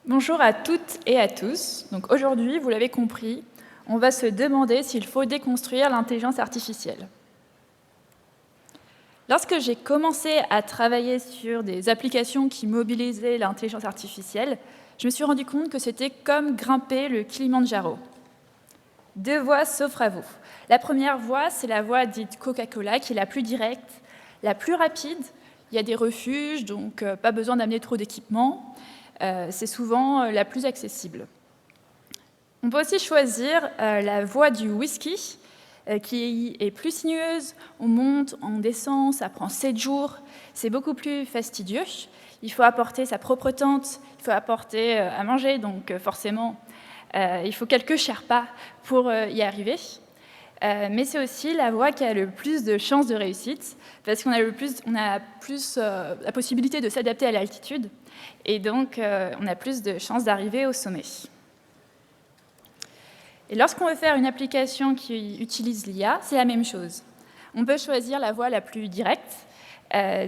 Bonjour à toutes et à tous. Donc aujourd'hui, vous l'avez compris, on va se demander s'il faut déconstruire l'intelligence artificielle. Lorsque j'ai commencé à travailler sur des applications qui mobilisaient l'intelligence artificielle, je me suis rendu compte que c'était comme grimper le Kilimandjaro. Deux voies s'offrent à vous. La première voie, c'est la voie dite Coca-Cola, qui est la plus directe, la plus rapide. Il y a des refuges, donc pas besoin d'amener trop d'équipement. C'est souvent la plus accessible. On peut aussi choisir la voie du whisky, qui est plus sinueuse. On monte, on descend, ça prend 7 jours. C'est beaucoup plus fastidieux. Il faut apporter sa propre tente, il faut apporter à manger, donc forcément, il faut quelques Sherpas pour y arriver. Mais c'est aussi la voie qui a le plus de chances de réussite, parce qu'on a plus la possibilité de s'adapter à l'altitude, et donc on a plus de chances d'arriver au sommet. Et lorsqu'on veut faire une application qui utilise l'IA, c'est la même chose. On peut choisir la voie la plus directe,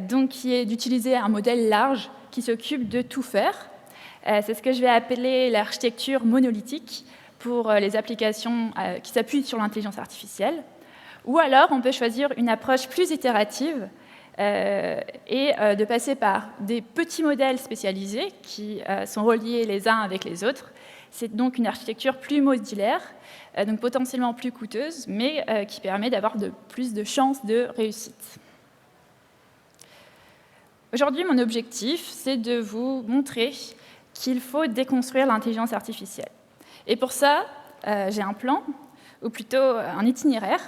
donc qui est d'utiliser un modèle large qui s'occupe de tout faire. C'est ce que je vais appeler l'architecture monolithique pour les applications qui s'appuient sur l'intelligence artificielle. Ou alors, on peut choisir une approche plus itérative et de passer par des petits modèles spécialisés qui sont reliés les uns avec les autres. C'est donc une architecture plus modulaire, donc potentiellement plus coûteuse, mais qui permet d'avoir plus de chances de réussite. Aujourd'hui, mon objectif, c'est de vous montrer qu'il faut déconstruire l'intelligence artificielle. Et pour ça, j'ai un plan, ou plutôt un itinéraire.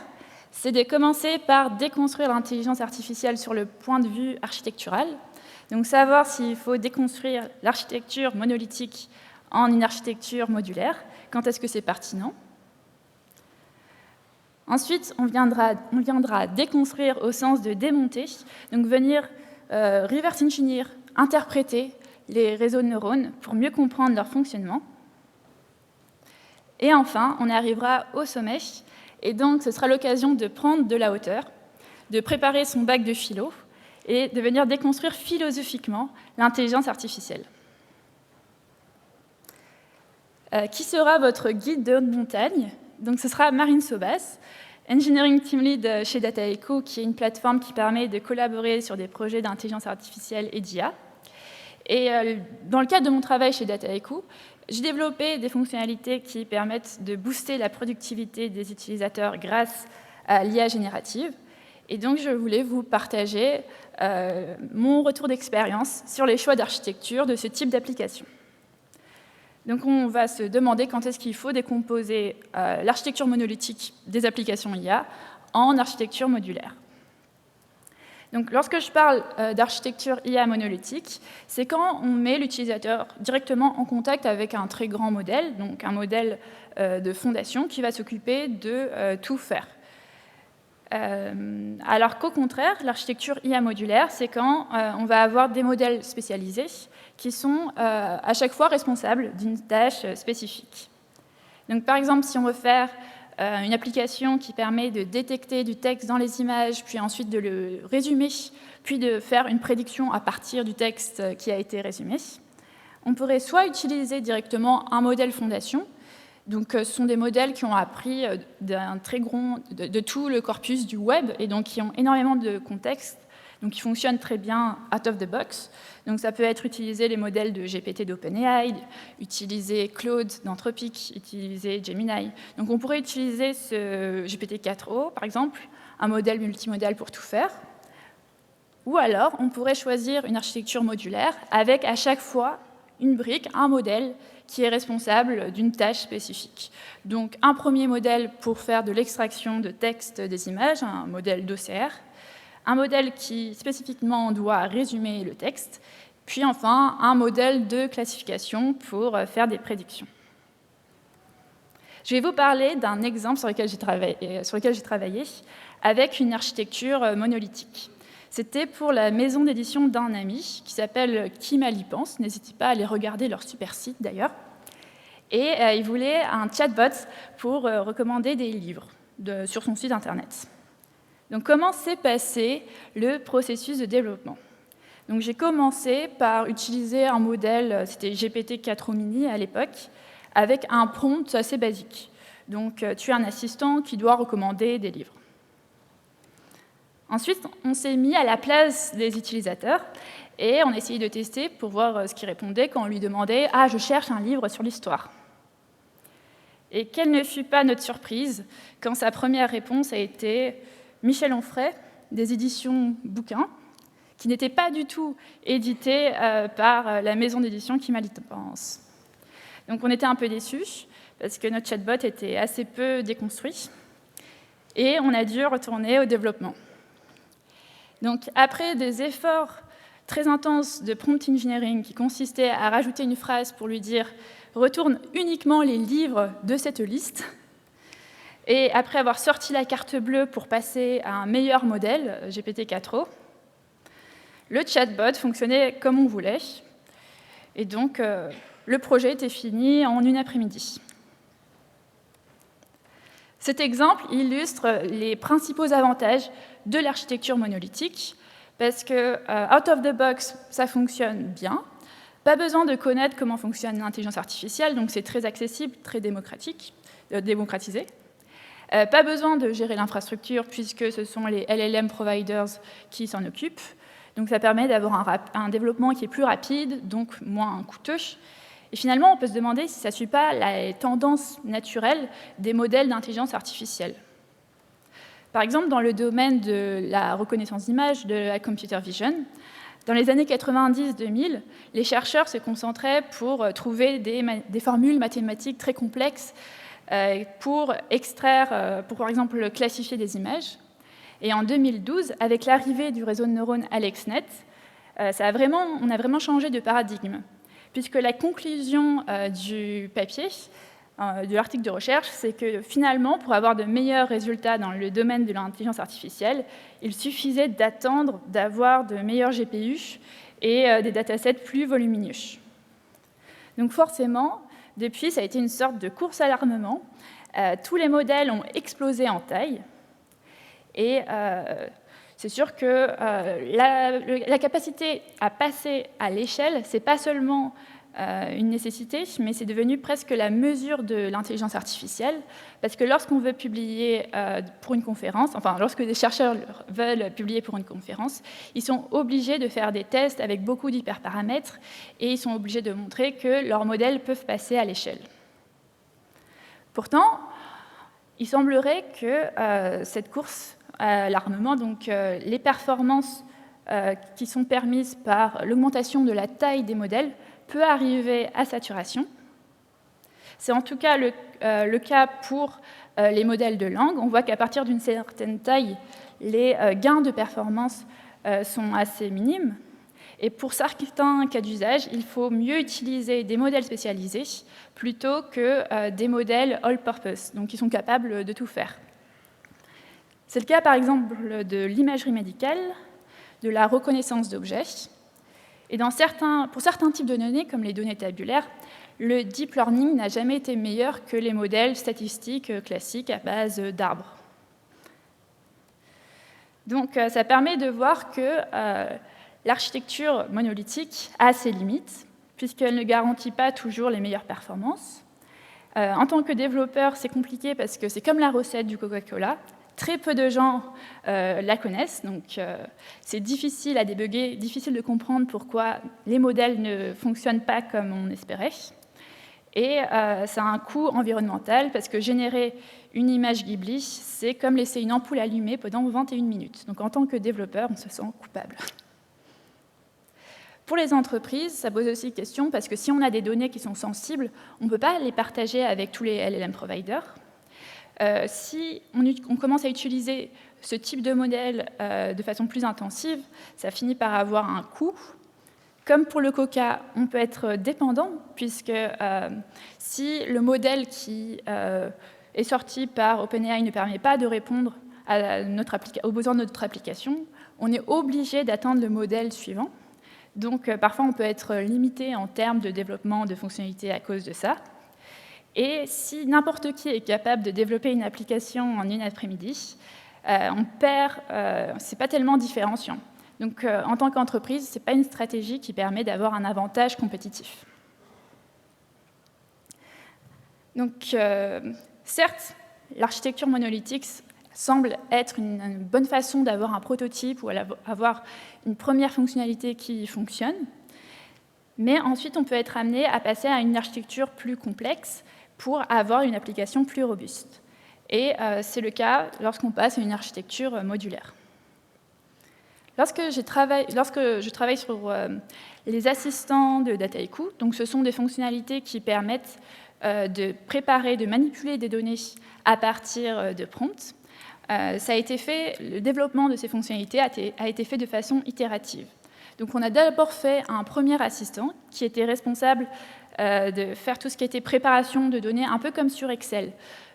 C'est de commencer par déconstruire l'intelligence artificielle sur le point de vue architectural. Donc savoir s'il faut déconstruire l'architecture monolithique en une architecture modulaire, quand est-ce que c'est pertinent. Ensuite, on viendra déconstruire au sens de démonter, donc venir reverse engineer, interpréter les réseaux de neurones pour mieux comprendre leur fonctionnement. Et enfin, on arrivera au sommet, et donc ce sera l'occasion de prendre de la hauteur, de préparer son bac de philo, et de venir déconstruire philosophiquement l'intelligence artificielle. Qui sera votre guide de haute montagne? Donc ce sera Marine Sobas, Engineering Team Lead chez Dataiku, qui est une plateforme qui permet de collaborer sur des projets d'intelligence artificielle et d'IA. Et dans le cadre de mon travail chez Dataiku, j'ai développé des fonctionnalités qui permettent de booster la productivité des utilisateurs grâce à l'IA générative. Et donc, je voulais vous partager mon retour d'expérience sur les choix d'architecture de ce type d'application. Donc, on va se demander quand est-ce qu'il faut décomposer l'architecture monolithique des applications IA en architecture modulaire. Donc, lorsque je parle d'architecture IA monolithique, c'est quand on met l'utilisateur directement en contact avec un très grand modèle, donc un modèle de fondation qui va s'occuper de tout faire. Alors qu'au contraire, l'architecture IA modulaire, c'est quand on va avoir des modèles spécialisés qui sont à chaque fois responsables d'une tâche spécifique. Donc, par exemple, si on veut faire une application qui permet de détecter du texte dans les images, puis ensuite de le résumer, puis de faire une prédiction à partir du texte qui a été résumé, on pourrait soit utiliser directement un modèle fondation. Donc, ce sont des modèles qui ont appris de tout le corpus du web et donc qui ont énormément de contexte, donc qui fonctionnent très bien out of the box. Donc, ça peut être utiliser les modèles de GPT d'OpenAI, utiliser Claude d'Anthropic, utiliser Gemini. Donc, on pourrait utiliser ce GPT-4o, par exemple, un modèle multimodal pour tout faire. Ou alors, on pourrait choisir une architecture modulaire avec à chaque fois une brique, un modèle qui est responsable d'une tâche spécifique. Donc, un premier modèle pour faire de l'extraction de texte des images, un modèle d'OCR, un modèle qui spécifiquement doit résumer le texte, puis enfin un modèle de classification pour faire des prédictions. Je vais vous parler d'un exemple sur lequel j'ai travaillé avec une architecture monolithique. C'était pour la maison d'édition d'un ami qui s'appelle Qui mal y pense. N'hésitez pas à aller regarder leur super site d'ailleurs. Et il voulait un chatbot pour recommander des livres sur son site internet. Donc comment s'est passé le processus de développement? Donc j'ai commencé par utiliser un modèle, c'était GPT-4 Mini à l'époque, avec un prompt assez basique. Donc tu es un assistant qui doit recommander des livres. Ensuite, on s'est mis à la place des utilisateurs et on essayait de tester pour voir ce qu'il répondait quand on lui demandait « Ah, je cherche un livre sur l'histoire ». Et quelle ne fut pas notre surprise quand sa première réponse a été « Michel Onfray, des éditions bouquins », qui n'était pas du tout édité par la maison d'édition Qui m'a pense. Donc on était un peu déçus, parce que notre chatbot était assez peu déconstruit, et on a dû retourner au développement. Donc après des efforts très intenses de prompt engineering qui consistaient à rajouter une phrase pour lui dire « retourne uniquement les livres de cette liste », et après avoir sorti la carte bleue pour passer à un meilleur modèle, GPT-4o, le chatbot fonctionnait comme on voulait, et donc le projet était fini en une après-midi. Cet exemple illustre les principaux avantages de l'architecture monolithique, parce que out of the box, ça fonctionne bien. Pas besoin de connaître comment fonctionne l'intelligence artificielle, donc c'est très accessible, très démocratisé. Pas besoin de gérer l'infrastructure, puisque ce sont les LLM providers qui s'en occupent. Donc ça permet d'avoir un développement qui est plus rapide, donc moins coûteux. Et finalement, on peut se demander si ça ne suit pas la tendance naturelle des modèles d'intelligence artificielle. Par exemple, dans le domaine de la reconnaissance d'image, de la computer vision, dans les années 90-2000, les chercheurs se concentraient pour trouver des formules mathématiques très complexes pour extraire, pour par exemple classifier des images. Et en 2012, avec l'arrivée du réseau de neurones AlexNet, on a vraiment changé de paradigme, puisque la conclusion du papier, de l'article de recherche, c'est que finalement, pour avoir de meilleurs résultats dans le domaine de l'intelligence artificielle, il suffisait d'attendre d'avoir de meilleurs GPU et des datasets plus volumineux. Donc forcément, depuis, ça a été une sorte de course à l'armement. Tous les modèles ont explosé en taille. Et c'est sûr que la capacité à passer à l'échelle, ce n'est pas seulement une nécessité, mais c'est devenu presque la mesure de l'intelligence artificielle, parce que lorsqu'on veut publier pour une conférence, enfin lorsque des chercheurs veulent publier pour une conférence, ils sont obligés de faire des tests avec beaucoup d'hyperparamètres, et ils sont obligés de montrer que leurs modèles peuvent passer à l'échelle. Pourtant, il semblerait que cette course à l'armement, donc les performances qui sont permises par l'augmentation de la taille des modèles, peut arriver à saturation. C'est en tout cas le cas pour les modèles de langue. On voit qu'à partir d'une certaine taille, les gains de performance sont assez minimes. Et pour certains cas d'usage, il faut mieux utiliser des modèles spécialisés plutôt que des modèles all-purpose, donc qui sont capables de tout faire. C'est le cas, par exemple, de l'imagerie médicale, de la reconnaissance d'objets. Et pour certains types de données, comme les données tabulaires, le deep learning n'a jamais été meilleur que les modèles statistiques classiques à base d'arbres. Donc ça permet de voir que l'architecture monolithique a ses limites, puisqu'elle ne garantit pas toujours les meilleures performances. En tant que développeur, c'est compliqué parce que c'est comme la recette du Coca-Cola. Très peu de gens la connaissent, donc c'est difficile à débugger, difficile de comprendre pourquoi les modèles ne fonctionnent pas comme on espérait. Et ça a un coût environnemental, parce que générer une image Ghibli, c'est comme laisser une ampoule allumée pendant 21 minutes. Donc en tant que développeur, on se sent coupable. Pour les entreprises, ça pose aussi question, parce que si on a des données qui sont sensibles, on ne peut pas les partager avec tous les LLM providers. Si on commence à utiliser ce type de modèle de façon plus intensive, ça finit par avoir un coût. Comme pour le Coca, on peut être dépendant, puisque si le modèle qui est sorti par OpenAI ne permet pas de répondre aux besoins de notre application, on est obligé d'attendre le modèle suivant. Donc parfois, on peut être limité en termes de développement de fonctionnalités à cause de ça. Et si n'importe qui est capable de développer une application en une après-midi, c'est pas tellement différenciant. Donc, en tant qu'entreprise, ce n'est pas une stratégie qui permet d'avoir un avantage compétitif. Donc, certes, l'architecture monolithique semble être une bonne façon d'avoir un prototype ou avoir une première fonctionnalité qui fonctionne, mais ensuite, on peut être amené à passer à une architecture plus complexe pour avoir une application plus robuste. Et c'est le cas lorsqu'on passe à une architecture modulaire. Lorsque je travaille sur les assistants de Dataiku, donc ce sont des fonctionnalités qui permettent de préparer, de manipuler des données à partir de prompts, le développement de ces fonctionnalités a été fait de façon itérative. Donc on a d'abord fait un premier assistant qui était responsable de faire tout ce qui était préparation de données, un peu comme sur Excel.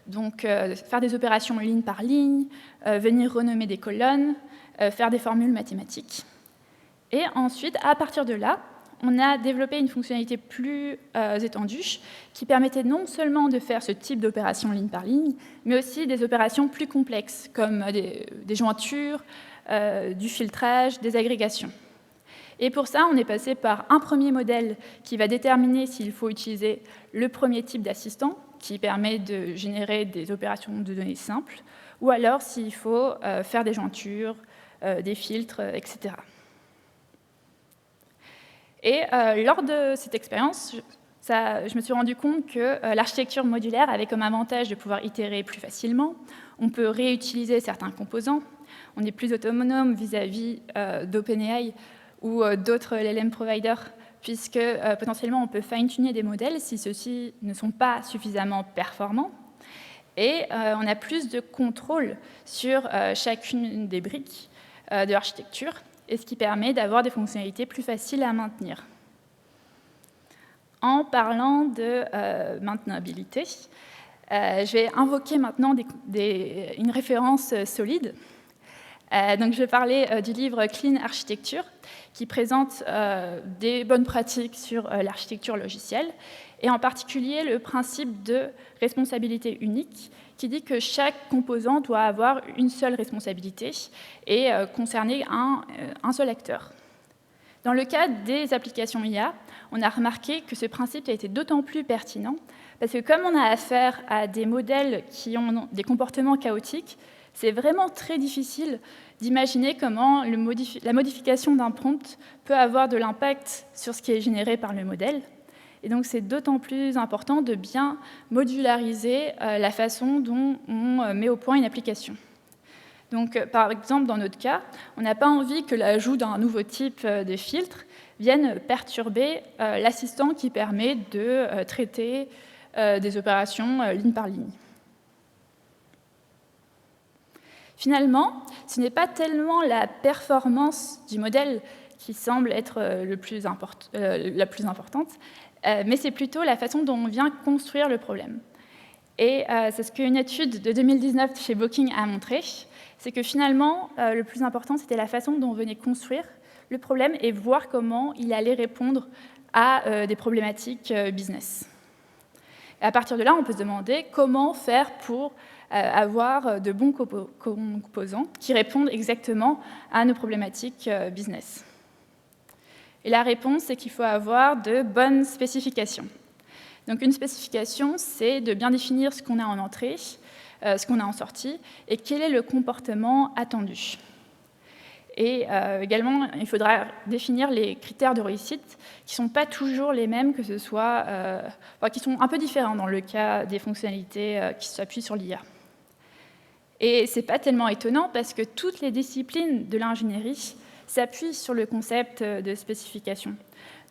Donc faire des opérations ligne par ligne, venir renommer des colonnes, faire des formules mathématiques. Et ensuite, à partir de là, on a développé une fonctionnalité plus étendue qui permettait non seulement de faire ce type d'opération ligne par ligne, mais aussi des opérations plus complexes, comme des jointures, du filtrage, des agrégations. Et pour ça, on est passé par un premier modèle qui va déterminer s'il faut utiliser le premier type d'assistant, qui permet de générer des opérations de données simples, ou alors s'il faut faire des jointures, des filtres, etc. Et lors de cette expérience, je me suis rendu compte que l'architecture modulaire avait comme avantage de pouvoir itérer plus facilement. On peut réutiliser certains composants. On est plus autonome vis-à-vis d'OpenAI ou d'autres LLM providers, puisque potentiellement on peut fine-tuner des modèles si ceux-ci ne sont pas suffisamment performants. Et on a plus de contrôle sur chacune des briques de l'architecture, et ce qui permet d'avoir des fonctionnalités plus faciles à maintenir. En parlant de maintenabilité, je vais invoquer maintenant une référence solide. Donc je vais parler du livre Clean Architecture, qui présente des bonnes pratiques sur l'architecture logicielle, et en particulier le principe de responsabilité unique, qui dit que chaque composant doit avoir une seule responsabilité et concerner un seul acteur. Dans le cas des applications IA, on a remarqué que ce principe a été d'autant plus pertinent parce que comme on a affaire à des modèles qui ont des comportements chaotiques, c'est vraiment très difficile d'imaginer comment la modification d'un prompt peut avoir de l'impact sur ce qui est généré par le modèle. Et donc, c'est d'autant plus important de bien modulariser la façon dont on met au point une application. Donc, par exemple, dans notre cas, on n'a pas envie que l'ajout d'un nouveau type de filtre vienne perturber l'assistant qui permet de traiter des opérations ligne par ligne. Finalement, ce n'est pas tellement la performance du modèle qui semble être la plus importante, mais c'est plutôt la façon dont on vient construire le problème. Et c'est ce qu'une étude de 2019 chez Booking a montré, c'est que finalement, le plus important, c'était la façon dont on venait construire le problème et voir comment il allait répondre à des problématiques business. Et à partir de là, on peut se demander comment faire pour avoir de bons composants qui répondent exactement à nos problématiques business. Et la réponse, c'est qu'il faut avoir de bonnes spécifications. Donc une spécification, c'est de bien définir ce qu'on a en entrée, ce qu'on a en sortie, et quel est le comportement attendu. Et également, il faudra définir les critères de réussite, qui ne sont pas toujours les mêmes, que ce soit, qui sont un peu différents dans le cas des fonctionnalités qui s'appuient sur l'IA. Et ce n'est pas tellement étonnant, parce que toutes les disciplines de l'ingénierie s'appuient sur le concept de spécification.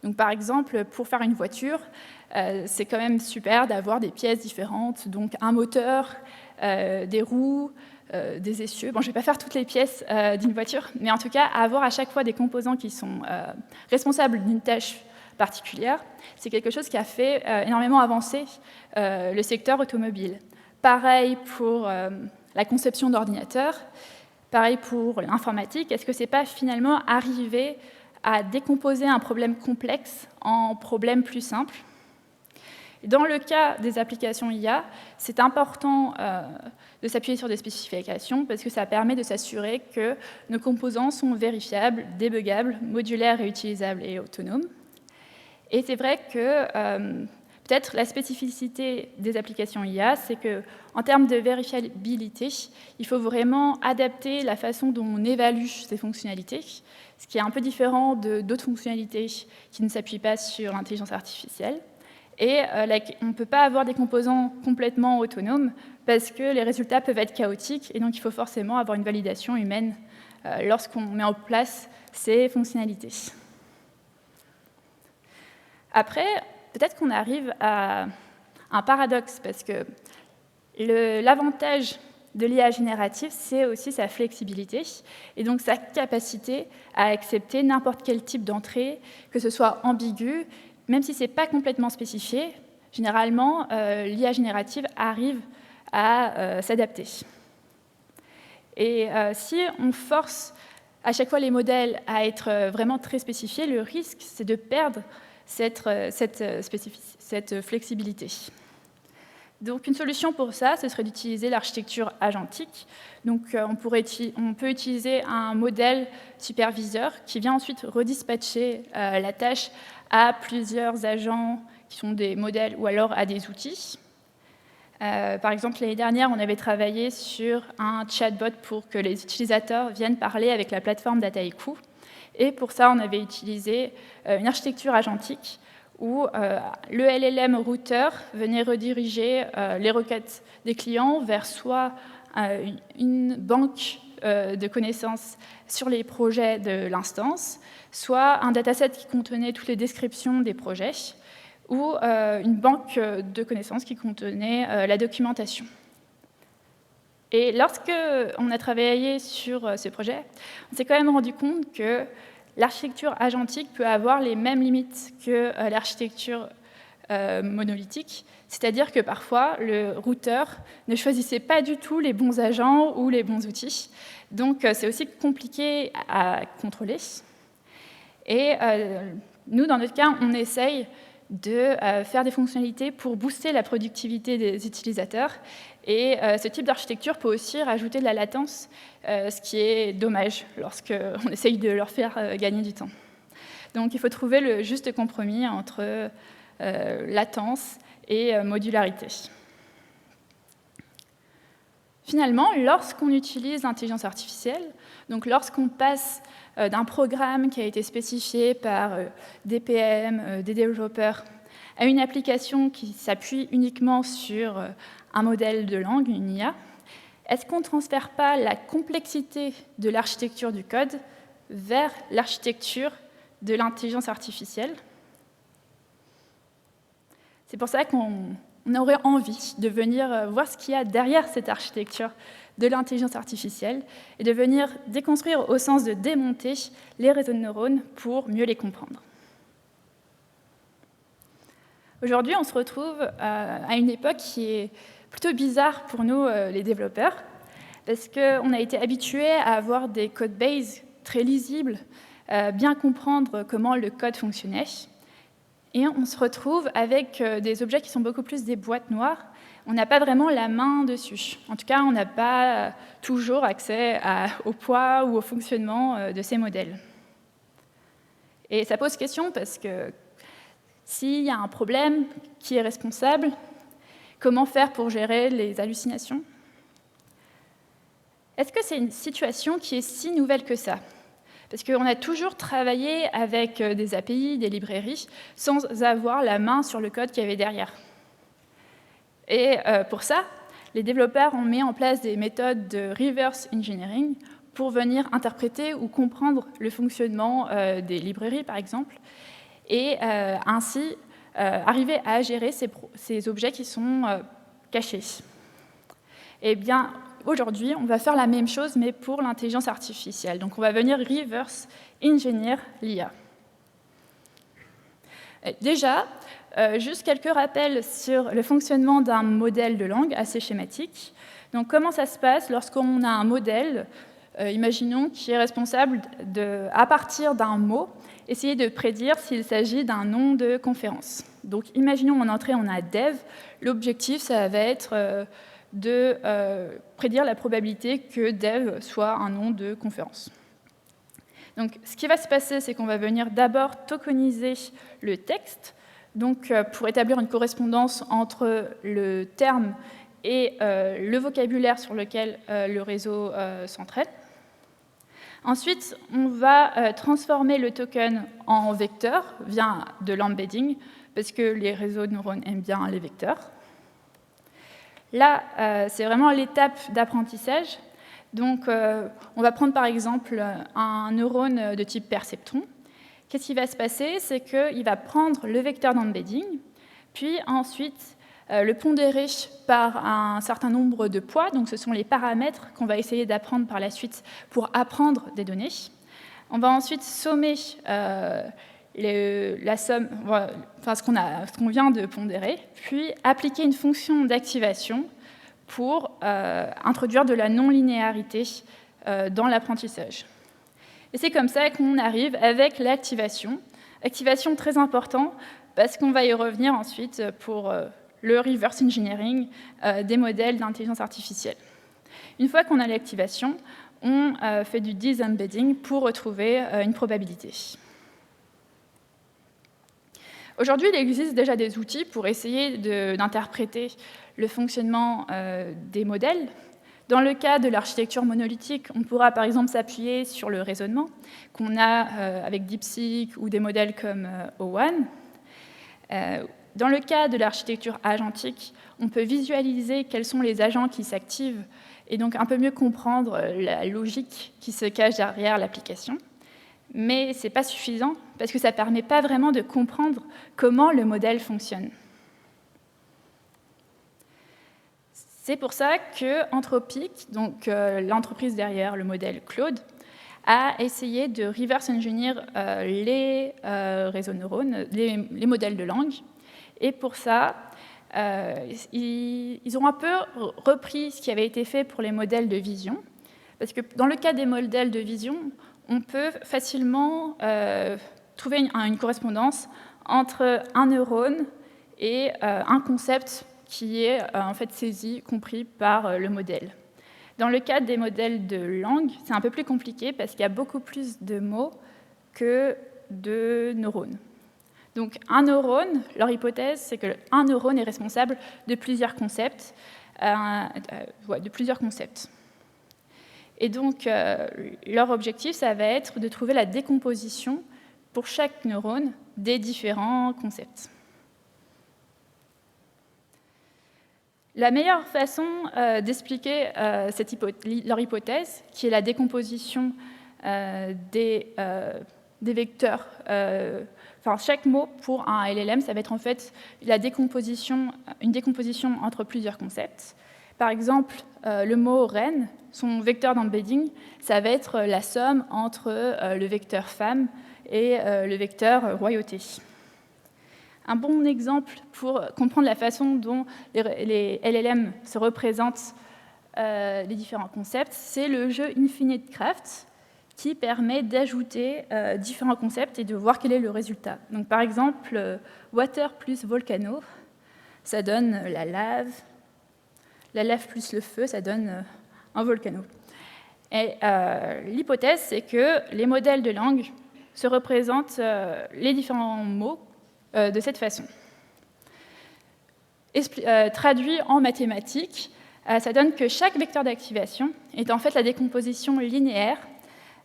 Donc, par exemple, pour faire une voiture, c'est quand même super d'avoir des pièces différentes, donc un moteur, des roues, des essieux. Bon, je ne vais pas faire toutes les pièces d'une voiture, mais en tout cas, avoir à chaque fois des composants qui sont responsables d'une tâche particulière, c'est quelque chose qui a fait énormément avancer le secteur automobile. Pareil pour la conception d'ordinateurs, pareil pour l'informatique. Est-ce que ce n'est pas finalement arriver à décomposer un problème complexe en problème plus simple? Et dans le cas des applications IA, c'est important de s'appuyer sur des spécifications parce que ça permet de s'assurer que nos composants sont vérifiables, débuggables, modulaires, réutilisables et autonomes. Et c'est vrai que peut-être la spécificité des applications IA, c'est qu'en termes de vérifiabilité, il faut vraiment adapter la façon dont on évalue ces fonctionnalités, ce qui est un peu différent d'autres fonctionnalités qui ne s'appuient pas sur l'intelligence artificielle. Et on ne peut pas avoir des composants complètement autonomes parce que les résultats peuvent être chaotiques, et donc il faut forcément avoir une validation humaine lorsqu'on met en place ces fonctionnalités. Après, peut-être qu'on arrive à un paradoxe, parce que l'avantage de l'IA générative, c'est aussi sa flexibilité, et donc sa capacité à accepter n'importe quel type d'entrée, que ce soit ambigu, même si ce n'est pas complètement spécifié. Généralement, l'IA générative arrive à s'adapter. Et si on force à chaque fois les modèles à être vraiment très spécifiés, le risque, c'est de perdre cette flexibilité. Donc une solution pour ça, ce serait d'utiliser l'architecture agentique. Donc on peut utiliser un modèle superviseur qui vient ensuite redispatcher la tâche à plusieurs agents qui sont des modèles ou alors à des outils. Par exemple, l'année dernière, on avait travaillé sur un chatbot pour que les utilisateurs viennent parler avec la plateforme Dataiku. Et pour ça, on avait utilisé une architecture agentique où le LLM routeur venait rediriger les requêtes des clients vers soit une banque de connaissances sur les projets de l'instance, soit un dataset qui contenait toutes les descriptions des projets, ou une banque de connaissances qui contenait la documentation. Et lorsqu'on a travaillé sur ce projet, on s'est quand même rendu compte que l'architecture agentique peut avoir les mêmes limites que l'architecture monolithique, c'est-à-dire que parfois, le routeur ne choisissait pas du tout les bons agents ou les bons outils. Donc, c'est aussi compliqué à contrôler. Et nous, dans notre cas, on essaye de faire des fonctionnalités pour booster la productivité des utilisateurs. Et ce type d'architecture peut aussi rajouter de la latence, ce qui est dommage lorsqu'on essaye de leur faire gagner du temps. Donc il faut trouver le juste compromis entre latence et modularité. Finalement, lorsqu'on utilise l'intelligence artificielle, donc lorsqu'on passe d'un programme qui a été spécifié par des PM, des développeurs, à une application qui s'appuie uniquement sur un modèle de langue, une IA, est-ce qu'on ne transfère pas la complexité de l'architecture du code vers l'architecture de l'intelligence artificielle? C'est pour ça qu'on aurait envie de venir voir ce qu'il y a derrière cette architecture de l'intelligence artificielle et de venir déconstruire au sens de démonter les réseaux de neurones pour mieux les comprendre. Aujourd'hui, on se retrouve à une époque qui est plutôt bizarre pour nous, les développeurs, parce qu'on a été habitués à avoir des codebases très lisibles, bien comprendre comment le code fonctionnait. Et on se retrouve avec des objets qui sont beaucoup plus des boîtes noires. On n'a pas vraiment la main dessus. En tout cas, on n'a pas toujours accès au poids ou au fonctionnement de ces modèles. Et ça pose question parce que s'il y a un problème, qui est responsable? Comment faire pour gérer les hallucinations? Est-ce que c'est une situation qui est si nouvelle que ça? Parce qu'on a toujours travaillé avec des API, des librairies, sans avoir la main sur le code qu'il y avait derrière. Et pour ça, les développeurs ont mis en place des méthodes de reverse engineering pour venir interpréter ou comprendre le fonctionnement des librairies, par exemple, et ainsi arriver à gérer ces objets qui sont cachés. Eh bien, aujourd'hui, on va faire la même chose, mais pour l'intelligence artificielle. Donc, on va venir reverse engineer l'IA. Déjà, juste quelques rappels sur le fonctionnement d'un modèle de langue assez schématique. Donc, comment ça se passe lorsqu'on a un modèle imaginons, qui est responsable à partir d'un mot, essayer de prédire s'il s'agit d'un nom de conférence. Donc, imaginons en entrée, on a dev. L'objectif, ça va être de prédire la probabilité que dev soit un nom de conférence. Donc, ce qui va se passer, c'est qu'on va venir d'abord tokeniser le texte, donc pour établir une correspondance entre le terme et le vocabulaire sur lequel le réseau s'entraîne. Ensuite, on va transformer le token en vecteur via de l'embedding, parce que les réseaux de neurones aiment bien les vecteurs. Là, c'est vraiment l'étape d'apprentissage. Donc, on va prendre par exemple un neurone de type perceptron. Qu'est-ce qui va se passer? C'est qu'il va prendre le vecteur d'embedding, puis ensuite le pondérer par un certain nombre de poids. Donc, ce sont les paramètres qu'on va essayer d'apprendre par la suite pour apprendre des données. On va ensuite sommer la somme, enfin, ce qu'on vient de pondérer, puis appliquer une fonction d'activation pour introduire de la non-linéarité dans l'apprentissage. Et c'est comme ça qu'on arrive avec l'activation. Activation très importante, parce qu'on va y revenir ensuite pour le reverse engineering des modèles d'intelligence artificielle. Une fois qu'on a l'activation, on fait du disembedding pour retrouver une probabilité. Aujourd'hui, il existe déjà des outils pour essayer d'interpréter le fonctionnement des modèles. Dans le cas de l'architecture monolithique, on pourra par exemple s'appuyer sur le raisonnement qu'on a avec DeepSeek ou des modèles comme O1. Dans le cas de l'architecture agentique, on peut visualiser quels sont les agents qui s'activent et donc un peu mieux comprendre la logique qui se cache derrière l'application. Mais ce n'est pas suffisant, parce que ça ne permet pas vraiment de comprendre comment le modèle fonctionne. C'est pour ça que Anthropic, donc l'entreprise derrière le modèle Claude, a essayé de reverse engineer les réseaux de neurones, les modèles de langue. Et pour ça, ils ont un peu repris ce qui avait été fait pour les modèles de vision. Parce que dans le cas des modèles de vision, on peut facilement trouver une correspondance entre un neurone et un concept qui est en fait saisi, compris par le modèle. Dans le cas des modèles de langue, c'est un peu plus compliqué parce qu'il y a beaucoup plus de mots que de neurones. Donc un neurone, leur hypothèse, c'est qu'un neurone est responsable de plusieurs concepts. Et donc, leur objectif, ça va être de trouver la décomposition pour chaque neurone des différents concepts. La meilleure façon d'expliquer leur hypothèse, qui est la décomposition des vecteurs, chaque mot pour un LLM, ça va être en fait une décomposition entre plusieurs concepts. Par exemple, le mot reine, son vecteur d'embedding, ça va être la somme entre le vecteur femme et le vecteur royauté. Un bon exemple pour comprendre la façon dont les LLM se représentent les différents concepts, c'est le jeu Infinite Craft, qui permet d'ajouter différents concepts et de voir quel est le résultat. Donc, par exemple, water plus volcano, ça donne la lave. La lave plus le feu, ça donne un volcano. Et l'hypothèse, c'est que les modèles de langue se représentent les différents mots de cette façon. Traduit en mathématiques, ça donne que chaque vecteur d'activation est en fait la décomposition linéaire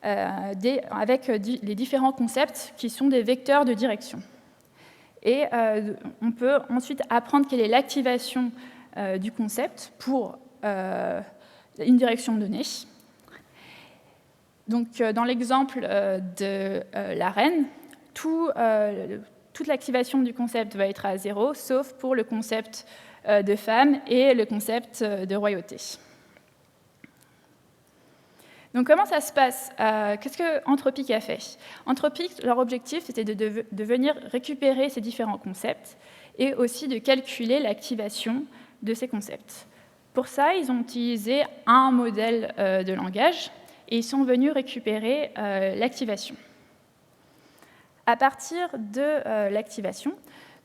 avec les différents concepts qui sont des vecteurs de direction. Et on peut ensuite apprendre quelle est l'activation du concept pour une direction donnée. Donc, dans l'exemple de la reine, toute l'activation du concept va être à 0, sauf pour le concept de femme et le concept de royauté. Donc, comment ça se passe? Qu'est-ce que Anthropic a fait? Anthropic, leur objectif, c'était de venir récupérer ces différents concepts et aussi de calculer l'activation de ces concepts. Pour ça, ils ont utilisé un modèle de langage et ils sont venus récupérer l'activation. À partir de l'activation,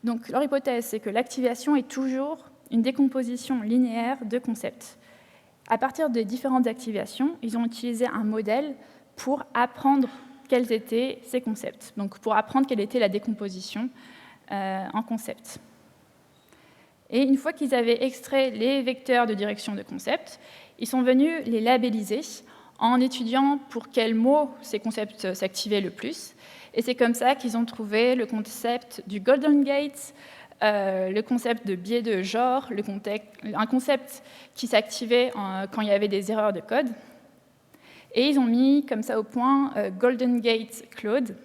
donc leur hypothèse, c'est que l'activation est toujours une décomposition linéaire de concepts. À partir de différentes activations, ils ont utilisé un modèle pour apprendre quels étaient ces concepts, donc pour apprendre quelle était la décomposition en concepts. Et une fois qu'ils avaient extrait les vecteurs de direction de concepts, ils sont venus les labelliser en étudiant pour quels mots ces concepts s'activaient le plus. Et c'est comme ça qu'ils ont trouvé le concept du Golden Gate, le concept de biais de genre, un concept qui s'activait quand il y avait des erreurs de code. Et ils ont mis comme ça au point Golden Gate Claude,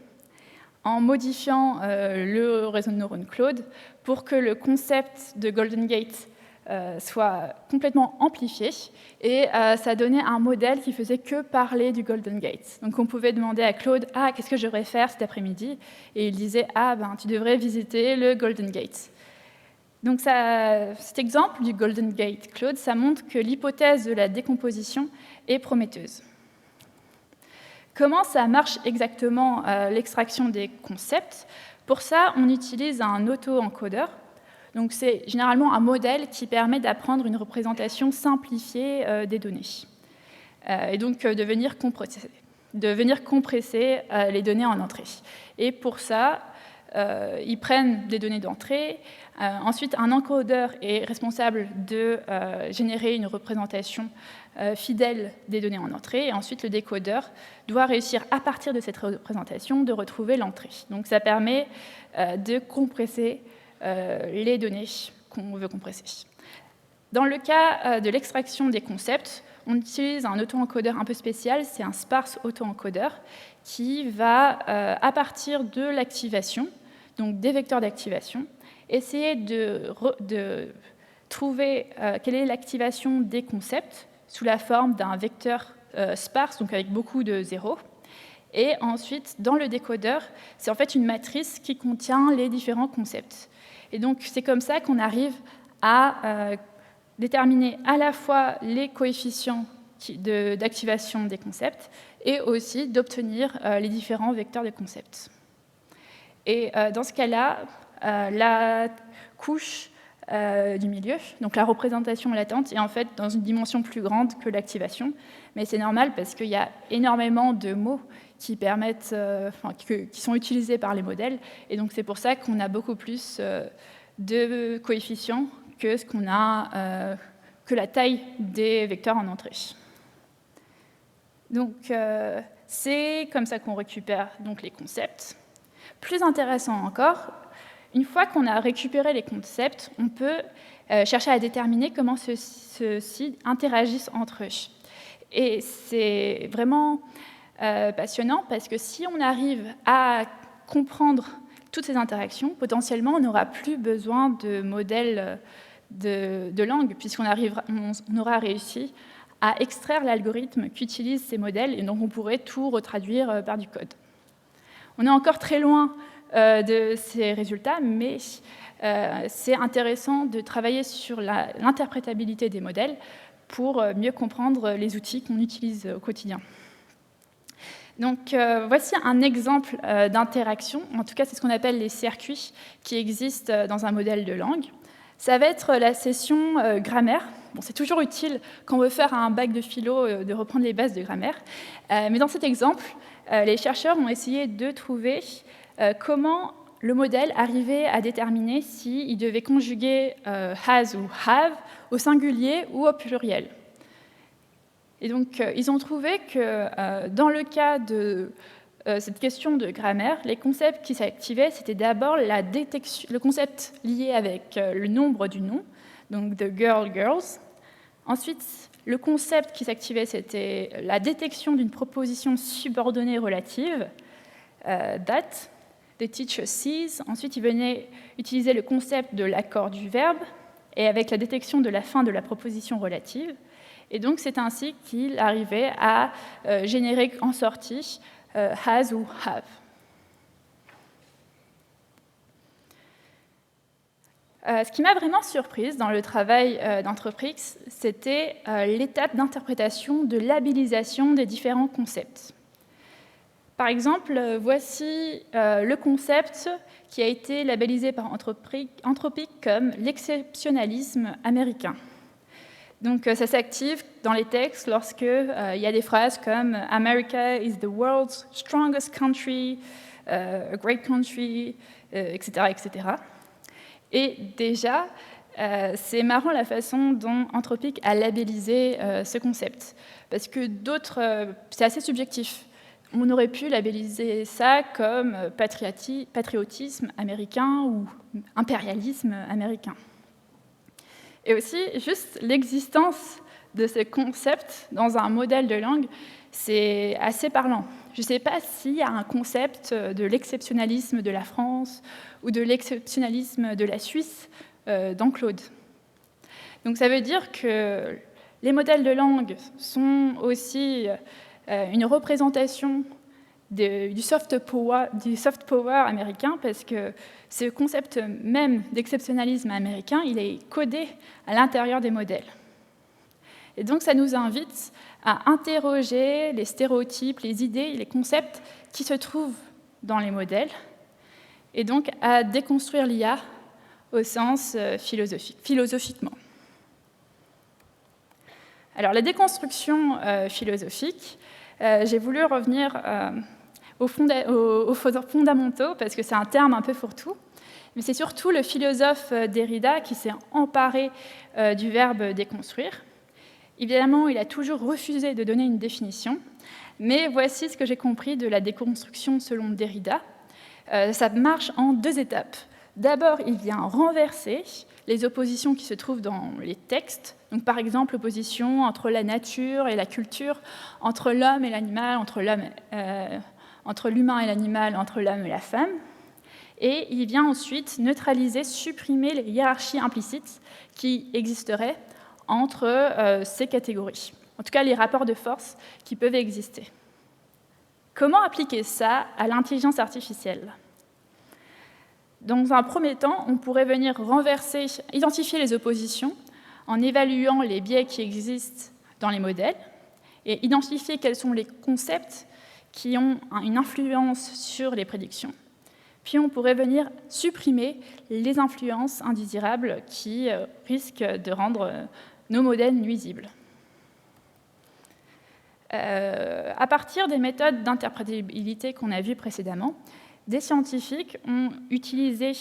en modifiant le réseau de neurones Claude pour que le concept de Golden Gate soit complètement amplifié, et ça donnait un modèle qui faisait que parler du Golden Gate. Donc on pouvait demander à Claude « Ah, qu'est-ce que je devrais faire cet après-midi ?» Et il disait « Ah, ben, tu devrais visiter le Golden Gate. » Donc cet exemple du Golden Gate Claude, ça montre que l'hypothèse de la décomposition est prometteuse. Comment ça marche exactement l'extraction des concepts? Pour ça, on utilise un auto-encodeur. Donc c'est généralement un modèle qui permet d'apprendre une représentation simplifiée des données. Et donc de venir compresser les données en entrée. Et pour ça, ils prennent des données d'entrée. Ensuite, un encodeur est responsable de générer une représentation fidèle des données en entrée. Et ensuite, le décodeur doit réussir, à partir de cette représentation, de retrouver l'entrée. Donc ça permet de compresser les données qu'on veut compresser. Dans le cas de l'extraction des concepts, on utilise un auto-encodeur un peu spécial, c'est un sparse auto-encodeur qui va, à partir de l'activation, donc des vecteurs d'activation, essayer de trouver quelle est l'activation des concepts sous la forme d'un vecteur sparse, donc avec beaucoup de zéros. Et ensuite, dans le décodeur, c'est en fait une matrice qui contient les différents concepts. Et donc, c'est comme ça qu'on arrive à déterminer à la fois les coefficients d'activation des concepts et aussi d'obtenir les différents vecteurs de concepts. Et dans ce cas-là, la couche du milieu, donc la représentation latente, est en fait dans une dimension plus grande que l'activation. Mais c'est normal parce qu'il y a énormément de mots qui sont utilisés par les modèles. Et donc c'est pour ça qu'on a beaucoup plus de coefficients que ce qu'on a que la taille des vecteurs en entrée. Donc c'est comme ça qu'on récupère donc les concepts. Plus intéressant encore, une fois qu'on a récupéré les concepts, on peut chercher à déterminer comment ceux-ci interagissent entre eux. Et c'est vraiment passionnant parce que si on arrive à comprendre toutes ces interactions, potentiellement, on n'aura plus besoin de modèles de langue, puisqu'on aura réussi à extraire l'algorithme qu'utilisent ces modèles, et donc on pourrait tout retraduire par du code. On est encore très loin de ces résultats, mais c'est intéressant de travailler sur l'interprétabilité des modèles pour mieux comprendre les outils qu'on utilise au quotidien. Donc voici un exemple d'interaction, en tout cas c'est ce qu'on appelle les circuits qui existent dans un modèle de langue. Ça va être la session grammaire. Bon, c'est toujours utile quand on veut faire un bac de philo de reprendre les bases de grammaire. Mais dans cet exemple, les chercheurs ont essayé de trouver comment le modèle arrivait à déterminer s'il devait conjuguer has ou have au singulier ou au pluriel. Et donc, ils ont trouvé que dans le cas de cette question de grammaire, les concepts qui s'activaient, c'était d'abord le concept lié avec le nombre du nom, donc de girl, girls. Ensuite, le concept qui s'activait, c'était la détection d'une proposition subordonnée relative, that, the teacher sees. Ensuite, il venait utiliser le concept de l'accord du verbe, et avec la détection de la fin de la proposition relative. Et donc, c'est ainsi qu'il arrivait à générer en sortie has ou have. Ce qui m'a vraiment surprise dans le travail d'Anthroprix, c'était l'étape d'interprétation, de labellisation des différents concepts. Par exemple, voici le concept qui a été labellisé par Anthropic comme l'exceptionnalisme américain. Donc ça s'active dans les textes lorsque il y a des phrases comme « America is the world's strongest country »,« a great country », etc., etc. Et déjà, c'est marrant la façon dont Anthropic a labellisé ce concept, parce que c'est assez subjectif. On aurait pu labelliser ça comme patriotisme américain ou impérialisme américain. Et aussi, juste l'existence de ce concept dans un modèle de langue, c'est assez parlant. Je ne sais pas s'il y a un concept de l'exceptionnalisme de la France ou de l'exceptionnalisme de la Suisse dans Claude. Donc ça veut dire que les modèles de langue sont aussi une représentation du soft power américain, parce que ce concept même d'exceptionnalisme américain, il est codé à l'intérieur des modèles. Et donc ça nous invite à interroger les stéréotypes, les idées, les concepts qui se trouvent dans les modèles, et donc à déconstruire l'IA au sens philosophiquement. Alors la déconstruction philosophique, j'ai voulu revenir aux fondamentaux, parce que c'est un terme un peu fourre-tout, mais c'est surtout le philosophe Derrida qui s'est emparé du verbe déconstruire. Évidemment, il a toujours refusé de donner une définition, mais voici ce que j'ai compris de la déconstruction selon Derrida. Ça marche en 2 étapes. D'abord, il vient renverser les oppositions qui se trouvent dans les textes. Donc, par exemple, l'opposition entre la nature et la culture, entre l'homme et l'animal, entre l'humain et l'animal, entre l'homme et la femme. Et il vient ensuite neutraliser, supprimer les hiérarchies implicites qui existeraient entre ces catégories. En tout cas, les rapports de force qui peuvent exister. Comment appliquer ça à l'intelligence artificielle ? Dans un premier temps, on pourrait venir identifier les oppositions en évaluant les biais qui existent dans les modèles et identifier quels sont les concepts qui ont une influence sur les prédictions. Puis on pourrait venir supprimer les influences indésirables qui risquent de rendre nos modèles nuisibles. À partir des méthodes d'interprétabilité qu'on a vues précédemment, des scientifiques ont utilisé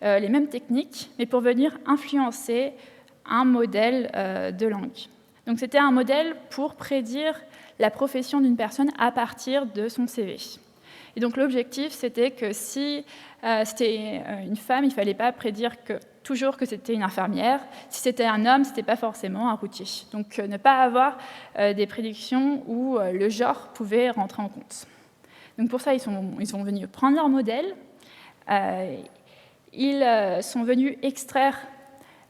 les mêmes techniques, mais pour venir influencer un modèle de langue. Donc c'était un modèle pour prédire la profession d'une personne à partir de son CV. Et donc l'objectif, c'était que si c'était une femme, il ne fallait pas prédire toujours que c'était une infirmière. Si c'était un homme, ce n'était pas forcément un routier. Donc ne pas avoir des prédictions où le genre pouvait rentrer en compte. Donc pour ça, ils sont venus prendre leur modèle. Ils sont venus extraire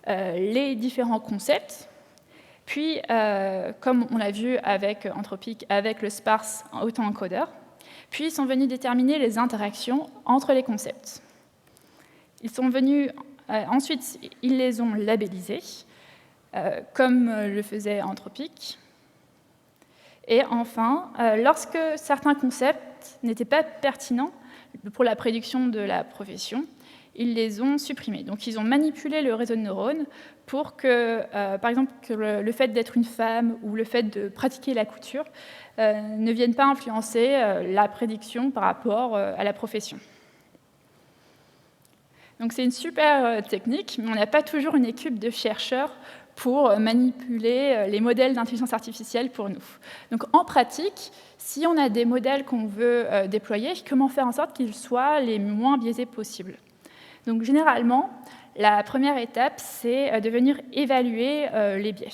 les différents concepts. Puis, comme on l'a vu avec Anthropic, avec le sparse autoencodeur, puis ils sont venus déterminer les interactions entre les concepts. Ensuite, ils les ont labellisés, comme le faisait Anthropic. Et enfin, lorsque certains concepts n'étaient pas pertinents pour la prédiction de la profession, ils les ont supprimés. Donc ils ont manipulé le réseau de neurones pour que, par exemple, que le fait d'être une femme ou le fait de pratiquer la couture ne viennent pas influencer la prédiction par rapport à la profession. Donc c'est une super technique, mais on n'a pas toujours une équipe de chercheurs pour manipuler les modèles d'intelligence artificielle pour nous. Donc en pratique, si on a des modèles qu'on veut déployer, comment faire en sorte qu'ils soient les moins biaisés possibles ? Donc généralement, la première étape, c'est de venir évaluer les biais.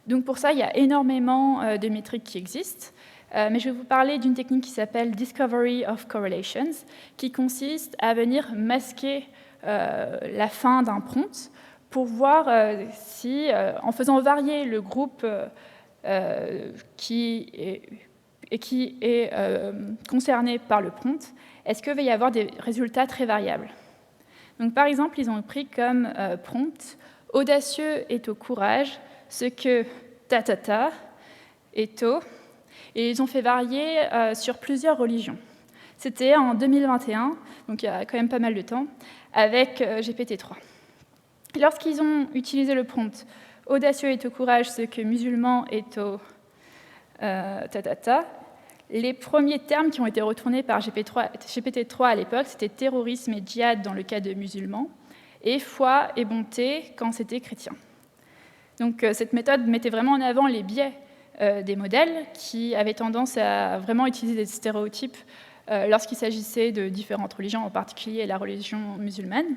Donc pour ça, il y a énormément de métriques qui existent, mais je vais vous parler d'une technique qui s'appelle Discovery of Correlations, qui consiste à venir masquer la fin d'un prompt pour voir si, en faisant varier le groupe qui est concerné par le prompt, est-ce qu'il va y avoir des résultats très variables. Donc, par exemple, ils ont pris comme prompt « Audacieux est au courage, ce que ta est au », et ils ont fait varier sur plusieurs religions. C'était en 2021, donc il y a quand même pas mal de temps, avec GPT-3. Lorsqu'ils ont utilisé le prompt « Audacieux est au courage, ce que musulman est au les premiers termes qui ont été retournés par GPT-3 à l'époque, c'était terrorisme et djihad dans le cas de musulmans, et foi et bonté quand c'était chrétien. Donc cette méthode mettait vraiment en avant les biais des modèles qui avaient tendance à vraiment utiliser des stéréotypes lorsqu'il s'agissait de différentes religions, en particulier la religion musulmane.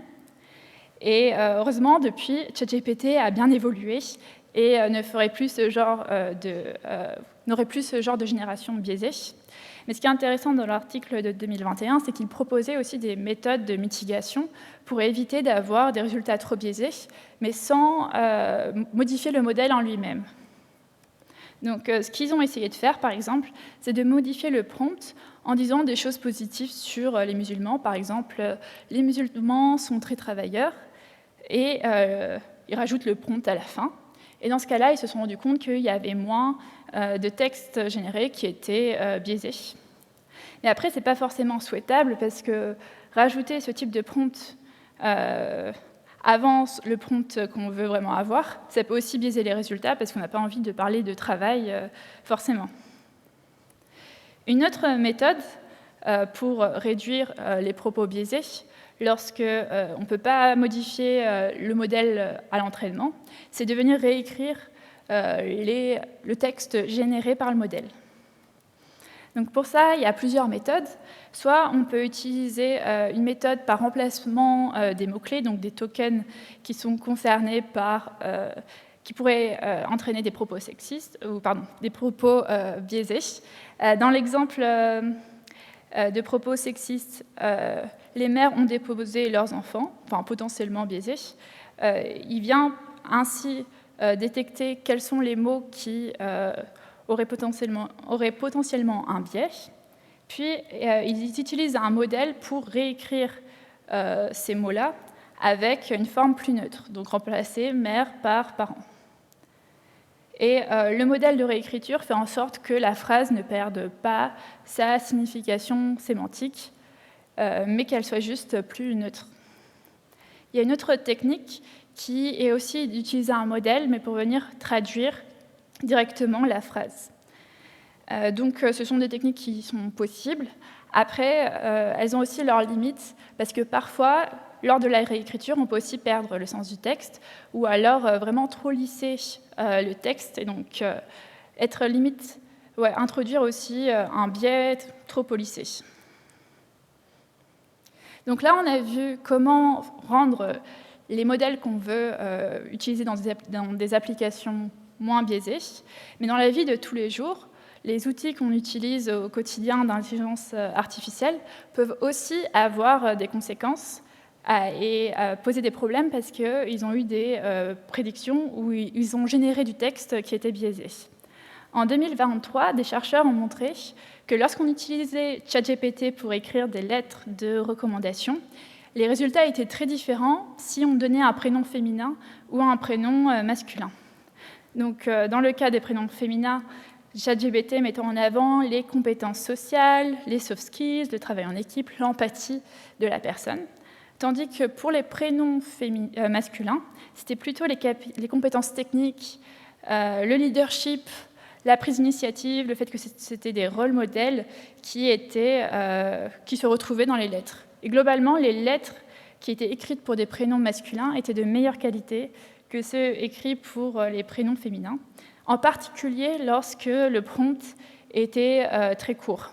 Et heureusement, depuis, ChatGPT a bien évolué et n'aurait plus ce genre de génération biaisée. Mais ce qui est intéressant dans l'article de 2021, c'est qu'il proposait aussi des méthodes de mitigation pour éviter d'avoir des résultats trop biaisés, mais sans modifier le modèle en lui-même. Donc, ce qu'ils ont essayé de faire, par exemple, c'est de modifier le prompt en disant des choses positives sur les musulmans. Par exemple, les musulmans sont très travailleurs, et ils rajoutent le prompt à la fin. Et dans ce cas-là, ils se sont rendus compte qu'il y avait moins de textes générés qui étaient biaisés. Et après, ce n'est pas forcément souhaitable, parce que rajouter ce type de prompt avant le prompt qu'on veut vraiment avoir, ça peut aussi biaiser les résultats, parce qu'on n'a pas envie de parler de travail forcément. Une autre méthode pour réduire les propos biaisés, lorsqu'on ne peut pas modifier le modèle à l'entraînement, c'est de venir réécrire le texte généré par le modèle. Donc pour ça, il y a plusieurs méthodes. Soit on peut utiliser une méthode par remplacement des mots-clés, donc des tokens qui sont concernés par qui pourraient entraîner des propos sexistes, ou pardon, des propos biaisés. Dans l'exemple de propos sexistes, les mères ont déposé leurs enfants, enfin potentiellement biaisés. Il vient ainsi détecter quels sont les mots qui auraient potentiellement un biais. Puis ils utilisent un modèle pour réécrire ces mots-là avec une forme plus neutre, donc remplacer mère par parent. Et le modèle de réécriture fait en sorte que la phrase ne perde pas sa signification sémantique, mais qu'elle soit juste plus neutre. Il y a une autre technique qui est aussi d'utiliser un modèle, mais pour venir traduire directement la phrase. Donc ce sont des techniques qui sont possibles. Après, elles ont aussi leurs limites, parce que parfois, lors de la réécriture, on peut aussi perdre le sens du texte, ou alors vraiment trop lisser le texte, et donc être limite, introduire aussi un biais trop lissé. Donc là, on a vu comment rendre les modèles qu'on veut utiliser dans des applications moins biaisées, mais dans la vie de tous les jours, les outils qu'on utilise au quotidien d'intelligence artificielle peuvent aussi avoir des conséquences et poser des problèmes parce qu'ils ont eu des prédictions où ils ont généré du texte qui était biaisé. En 2023, des chercheurs ont montré que lorsqu'on utilisait ChatGPT pour écrire des lettres de recommandation, les résultats étaient très différents si on donnait un prénom féminin ou un prénom masculin. Donc, dans le cas des prénoms féminins, ChatGPT mettant en avant les compétences sociales, les soft skills, le travail en équipe, l'empathie de la personne. Tandis que pour les prénoms masculins, c'était plutôt les compétences techniques, le leadership, la prise d'initiative, le fait que c'était des rôles modèles qui se retrouvaient dans les lettres. Et globalement, les lettres qui étaient écrites pour des prénoms masculins étaient de meilleure qualité que ceux écrits pour les prénoms féminins, en particulier lorsque le prompt était très court.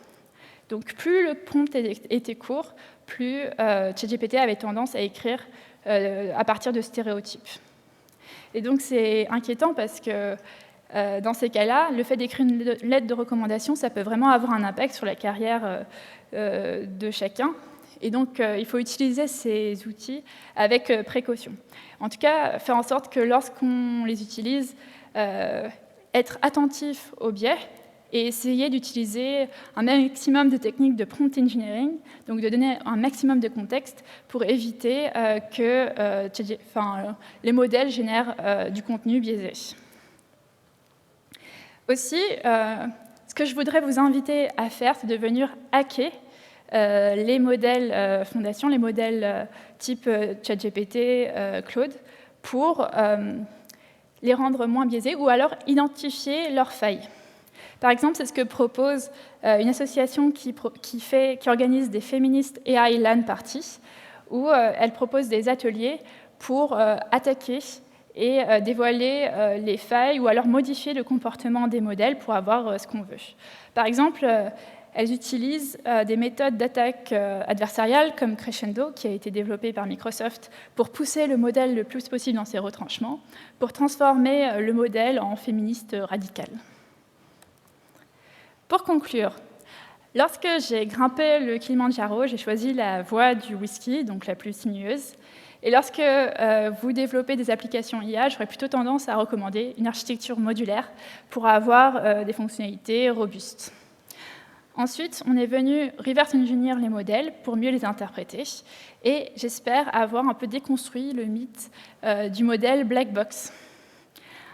Donc plus le prompt était court, plus ChatGPT avait tendance à écrire à partir de stéréotypes. Et donc c'est inquiétant parce que dans ces cas-là, le fait d'écrire une lettre de recommandation, ça peut vraiment avoir un impact sur la carrière de chacun. Et donc, il faut utiliser ces outils avec précaution. En tout cas, faire en sorte que lorsqu'on les utilise, être attentif aux biais et essayer d'utiliser un maximum de techniques de prompt engineering, donc de donner un maximum de contexte pour éviter que les modèles génèrent du contenu biaisé. Aussi, ce que je voudrais vous inviter à faire, c'est de venir hacker les modèles fondation, les modèles type ChatGPT, Claude, pour les rendre moins biaisés ou alors identifier leurs failles. Par exemple, c'est ce que propose une association qui organise des féministes AI LAN parties, où elle propose des ateliers pour attaquer et dévoiler les failles ou alors modifier le comportement des modèles pour avoir ce qu'on veut. Par exemple, elles utilisent des méthodes d'attaque adversariale comme Crescendo, qui a été développé par Microsoft, pour pousser le modèle le plus possible dans ses retranchements, pour transformer le modèle en féministe radical. Pour conclure, lorsque j'ai grimpé le Kilimandjaro, j'ai choisi la voie du whisky, donc la plus sinueuse. Et lorsque vous développez des applications IA, j'aurais plutôt tendance à recommander une architecture modulaire pour avoir des fonctionnalités robustes. Ensuite, on est venu reverse engineer les modèles pour mieux les interpréter. Et j'espère avoir un peu déconstruit le mythe du modèle black box.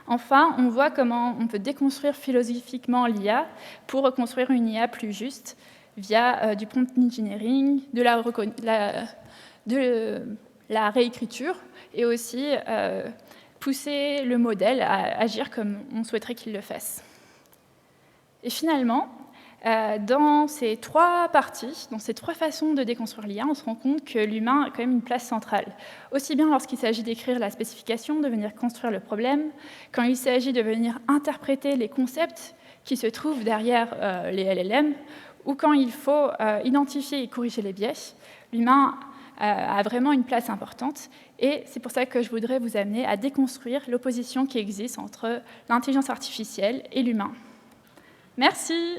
Enfin, on voit comment on peut déconstruire philosophiquement l'IA pour reconstruire une IA plus juste via du prompt engineering, de la réécriture et aussi pousser le modèle à agir comme on souhaiterait qu'il le fasse. Et finalement, dans ces trois parties, dans ces trois façons de déconstruire l'IA, on se rend compte que l'humain a quand même une place centrale. Aussi bien lorsqu'il s'agit d'écrire la spécification, de venir construire le problème, quand il s'agit de venir interpréter les concepts qui se trouvent derrière les LLM, ou quand il faut identifier et corriger les biais, l'humain a vraiment une place importante. Et c'est pour ça que je voudrais vous amener à déconstruire l'opposition qui existe entre l'intelligence artificielle et l'humain. Merci.